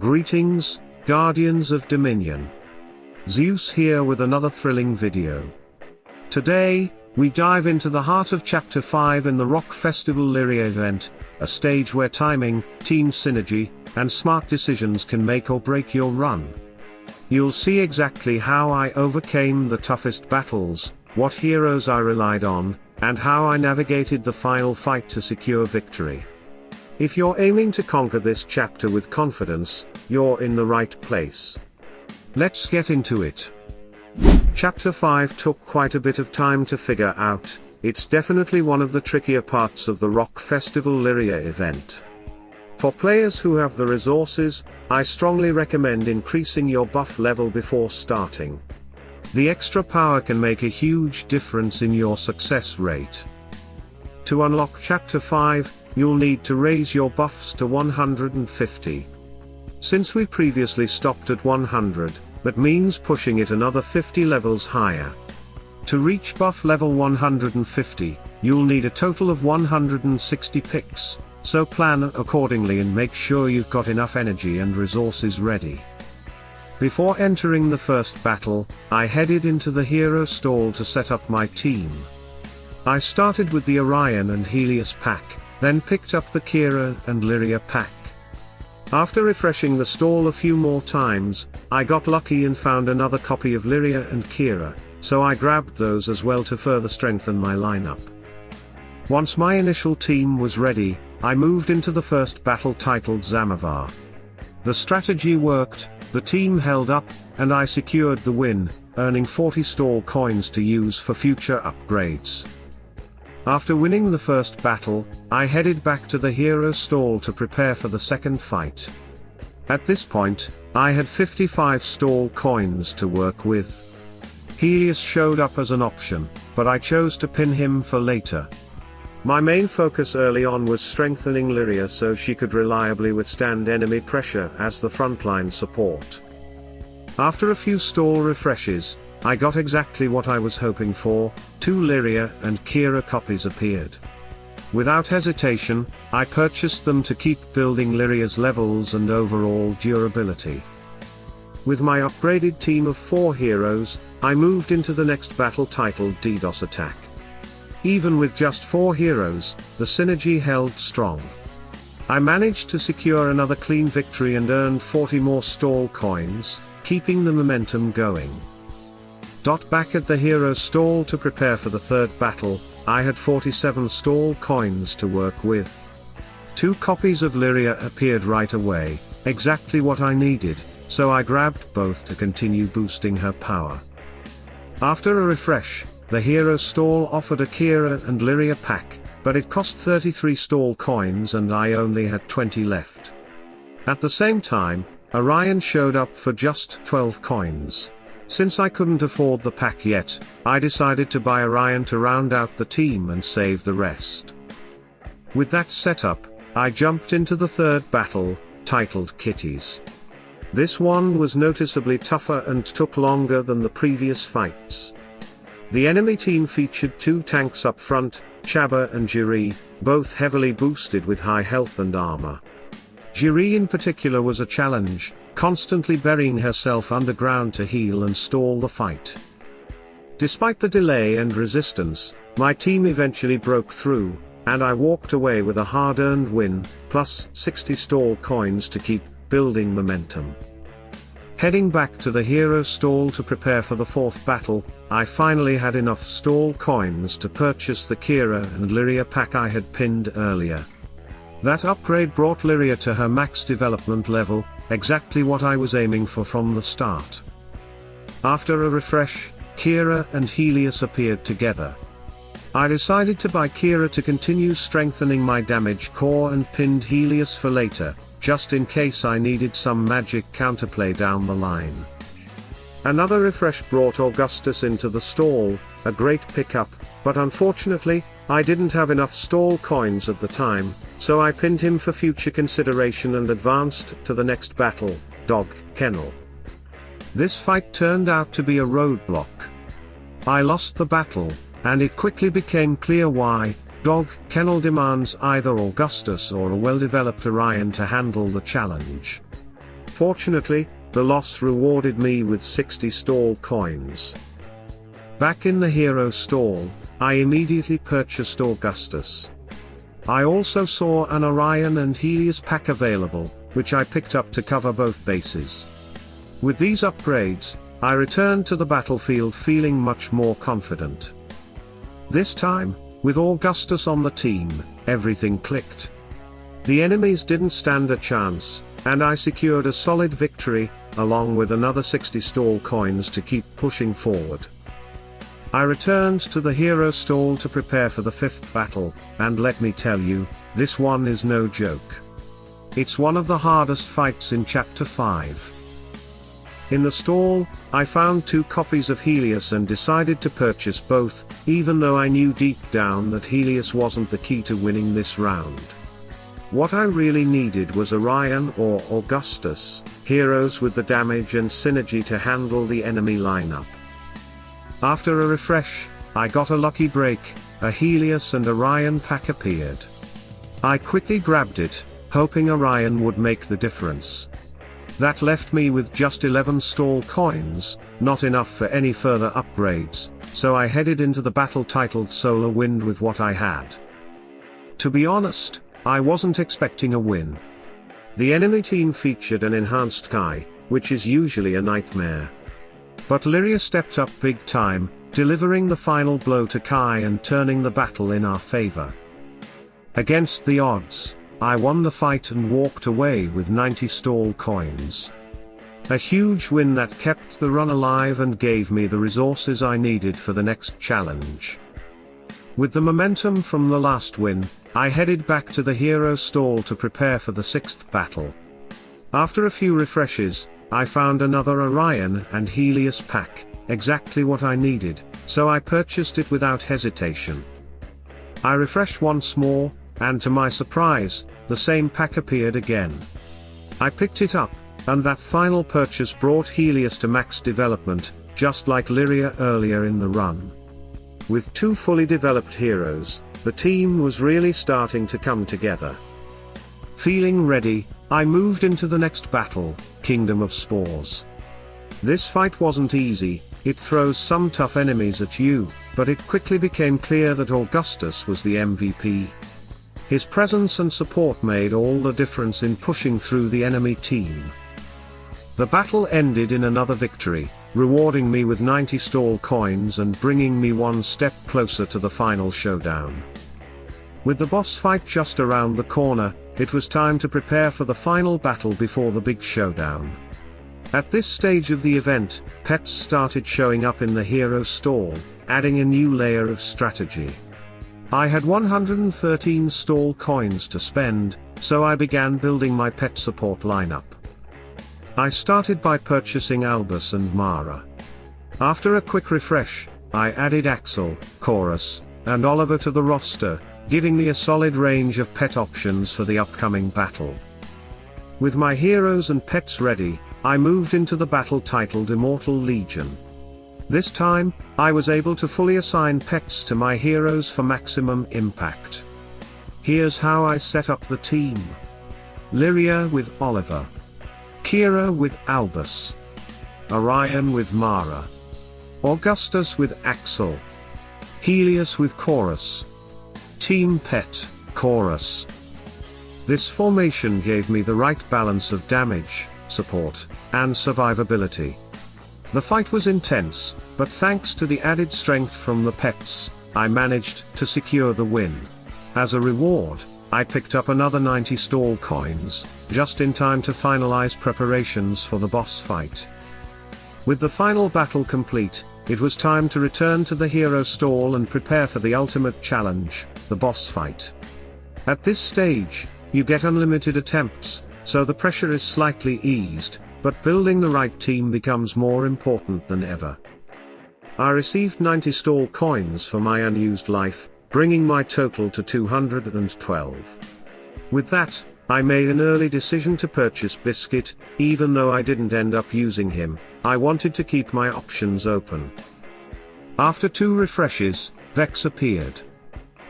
Greetings, Guardians of Dominion. Zeus here with another thrilling video. Today, we dive into the heart of Chapter 5 in the Rock Festival Lyria event, a stage where timing, team synergy, and smart decisions can make or break your run. You'll see exactly how I overcame the toughest battles, what heroes I relied on, and how I navigated the final fight to secure victory. If you're aiming to conquer this chapter with confidence, you're in the right place. Let's get into it. Chapter 5 took quite a bit of time to figure out. It's definitely one of the trickier parts of the Rock Festival Lyria event. For players who have the resources, I strongly recommend increasing your buff level before starting. The extra power can make a huge difference in your success rate. To unlock Chapter 5, you'll need to raise your buffs to 150. Since we previously stopped at 100, that means pushing it another 50 levels higher. To reach buff level 150, you'll need a total of 160 picks, so plan accordingly and make sure you've got enough energy and resources ready. Before entering the first battle, I headed into the hero stall to set up my team. I started with the Orion and Helios pack, then picked up the Kira and Lyria pack. After refreshing the stall a few more times, I got lucky and found another copy of Lyria and Kira, so I grabbed those as well to further strengthen my lineup. Once my initial team was ready, I moved into the first battle titled Zamavar. The strategy worked, the team held up, and I secured the win, earning 40 stall coins to use for future upgrades. After winning the first battle, I headed back to the hero stall to prepare for the second fight. At this point, I had 55 stall coins to work with. Helios showed up as an option, but I chose to pin him for later. My main focus early on was strengthening Lyria so she could reliably withstand enemy pressure as the frontline support. After a few stall refreshes, I got exactly what I was hoping for. 2 Lyria and Kira copies appeared. Without hesitation, I purchased them to keep building Lyria's levels and overall durability. With my upgraded team of 4 heroes, I moved into the next battle titled DDoS Attack. Even with just 4 heroes, the synergy held strong. I managed to secure another clean victory and earned 40 more stall coins, keeping the momentum going. Back at the hero stall to prepare for the third battle, I had 47 stall coins to work with. 2 copies of Lyria appeared right away, exactly what I needed, so I grabbed both to continue boosting her power. After a refresh, the hero stall offered a Kira and Lyria pack, but it cost 33 stall coins and I only had 20 left. At the same time, Orion showed up for just 12 coins. Since I couldn't afford the pack yet, I decided to buy Orion to round out the team and save the rest. With that setup, I jumped into the third battle, titled Kitties. This one was noticeably tougher and took longer than the previous fights. The enemy team featured 2 tanks up front, Chaba and Jiri, both heavily boosted with high health and armor. Jiri in particular was a challenge, constantly burying herself underground to heal and stall the fight. Despite the delay and resistance, my team eventually broke through, and I walked away with a hard-earned win, plus 60 stall coins to keep building momentum. Heading back to the hero stall to prepare for the fourth battle, I finally had enough stall coins to purchase the Kira and Lyria pack I had pinned earlier. That upgrade brought Lyria to her max development level, exactly what I was aiming for from the start. After a refresh, Kira and Helios appeared together. I decided to buy Kira to continue strengthening my damage core and pinned Helios for later, just in case I needed some magic counterplay down the line. Another refresh brought Augustus into the stall, a great pickup, but unfortunately, I didn't have enough stall coins at the time, so I pinned him for future consideration and advanced to the next battle, Kennel. This fight turned out to be a roadblock. I lost the battle, and it quickly became clear why. Kennel demands either Augustus or a well-developed Orion to handle the challenge. Fortunately, the loss rewarded me with 60 stall coins. Back in the hero stall, I immediately purchased Augustus. I also saw an Orion and Helios pack available, which I picked up to cover both bases. With these upgrades, I returned to the battlefield feeling much more confident. This time, with Augustus on the team, everything clicked. The enemies didn't stand a chance, and I secured a solid victory, along with another 60 stall coins to keep pushing forward. I returned to the hero stall to prepare for the 5th battle, and let me tell you, this one is no joke. It's one of the hardest fights in Chapter 5. In the stall, I found 2 copies of Helios and decided to purchase both, even though I knew deep down that Helios wasn't the key to winning this round. What I really needed was Orion or Augustus, heroes with the damage and synergy to handle the enemy lineup. After a refresh, I got a lucky break, a Helios and Orion pack appeared. I quickly grabbed it, hoping Orion would make the difference. That left me with just 11 stall coins, not enough for any further upgrades, so I headed into the battle titled Solar Wind with what I had. To be honest, I wasn't expecting a win. The enemy team featured an enhanced Kai, which is usually a nightmare. But Lyria stepped up big time, delivering the final blow to Kai and turning the battle in our favor. Against the odds, I won the fight and walked away with 90 stall coins. A huge win that kept the run alive and gave me the resources I needed for the next challenge. With the momentum from the last win, I headed back to the hero stall to prepare for the 6th battle. After a few refreshes, I found another Orion and Helios pack, exactly what I needed, so I purchased it without hesitation. I refreshed once more, and to my surprise, the same pack appeared again. I picked it up, and that final purchase brought Helios to max development, just like Lyria earlier in the run. With 2 fully developed heroes, the team was really starting to come together. Feeling ready, I moved into the next battle, Kingdom of Spores. This fight wasn't easy, it throws some tough enemies at you, but it quickly became clear that Augustus was the MVP. His presence and support made all the difference in pushing through the enemy team. The battle ended in another victory, rewarding me with 90 stall coins and bringing me one step closer to the final showdown. With the boss fight just around the corner, it was time to prepare for the final battle before the big showdown. At this stage of the event, pets started showing up in the hero stall, adding a new layer of strategy. I had 113 stall coins to spend, so I began building my pet support lineup. I started by purchasing Albus and Mara. After a quick refresh, I added Axel, Chorus, and Oliver to the roster, giving me a solid range of pet options for the upcoming battle. With my heroes and pets ready, I moved into the battle titled Immortal Legion. This time, I was able to fully assign pets to my heroes for maximum impact. Here's how I set up the team. Lyria with Oliver. Kira with Albus. Orion with Mara. Augustus with Axel. Helios with Chorus. Team Pet, Chorus. This formation gave me the right balance of damage, support, and survivability. The fight was intense, but thanks to the added strength from the pets, I managed to secure the win. As a reward, I picked up another 90 stall coins, just in time to finalize preparations for the boss fight. With the final battle complete, it was time to return to the hero stall and prepare for the ultimate challenge, the boss fight. At this stage, you get unlimited attempts, so the pressure is slightly eased, but building the right team becomes more important than ever. I received 90 stall coins for my unused life, bringing my total to 212. With that, I made an early decision to purchase Biscuit, even though I didn't end up using him. I wanted to keep my options open. After 2 refreshes, Vex appeared.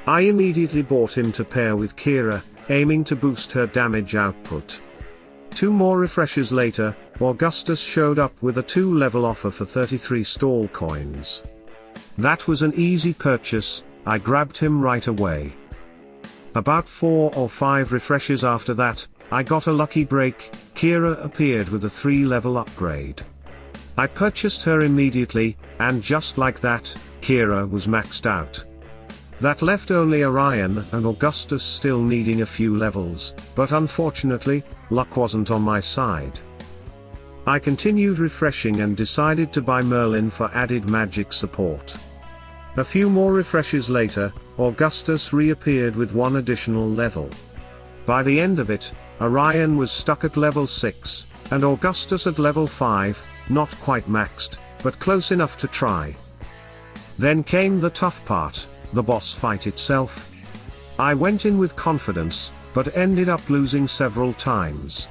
I immediately bought him to pair with Kira, aiming to boost her damage output. 2 more refreshes later, Augustus showed up with a 2-level offer for 33 stall coins. That was an easy purchase, I grabbed him right away. About 4 or 5 refreshes after that, I got a lucky break. Kira appeared with a 3-level upgrade. I purchased her immediately, and just like that, Kira was maxed out. That left only Orion and Augustus still needing a few levels, but unfortunately, luck wasn't on my side. I continued refreshing and decided to buy Merlin for added magic support. A few more refreshes later, Augustus reappeared with 1 additional level. By the end of it, Orion was stuck at level 6, and Augustus at level 5, not quite maxed, but close enough to try. Then came the tough part, the boss fight itself. I went in with confidence, but ended up losing several times.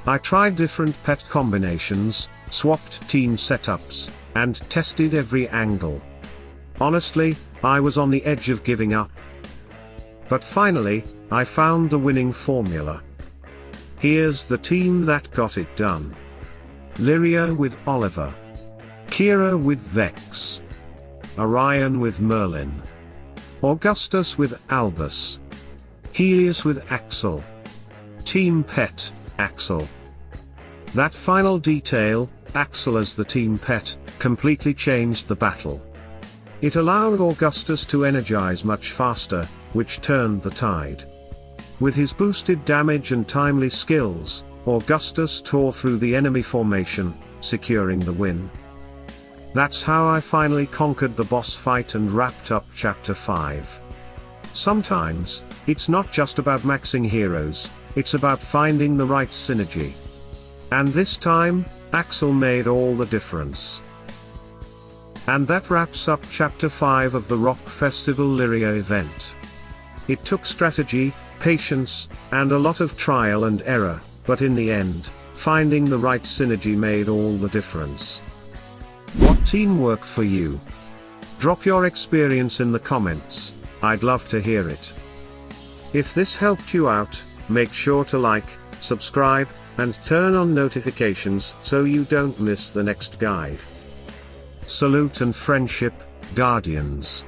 I tried different pet combinations, swapped team setups, and tested every angle. Honestly, I was on the edge of giving up. But finally, I found the winning formula. Here's the team that got it done. Lyria with Oliver. Kira with Vex. Orion with Merlin. Augustus with Albus. Helios with Axel. Team Pet, Axel. That final detail, Axel as the team pet, completely changed the battle. It allowed Augustus to energize much faster, which turned the tide. With his boosted damage and timely skills, Augustus tore through the enemy formation, securing the win. That's how I finally conquered the boss fight and wrapped up Chapter 5. Sometimes, it's not just about maxing heroes, it's about finding the right synergy. And this time, Axel made all the difference. And that wraps up Chapter 5 of the Rock Festival Lyria event. It took strategy, patience, and a lot of trial and error, but in the end, finding the right synergy made all the difference. What team worked for you? Drop your experience in the comments, I'd love to hear it. If this helped you out, make sure to like, subscribe, and turn on notifications so you don't miss the next guide. Salute and friendship, Guardians.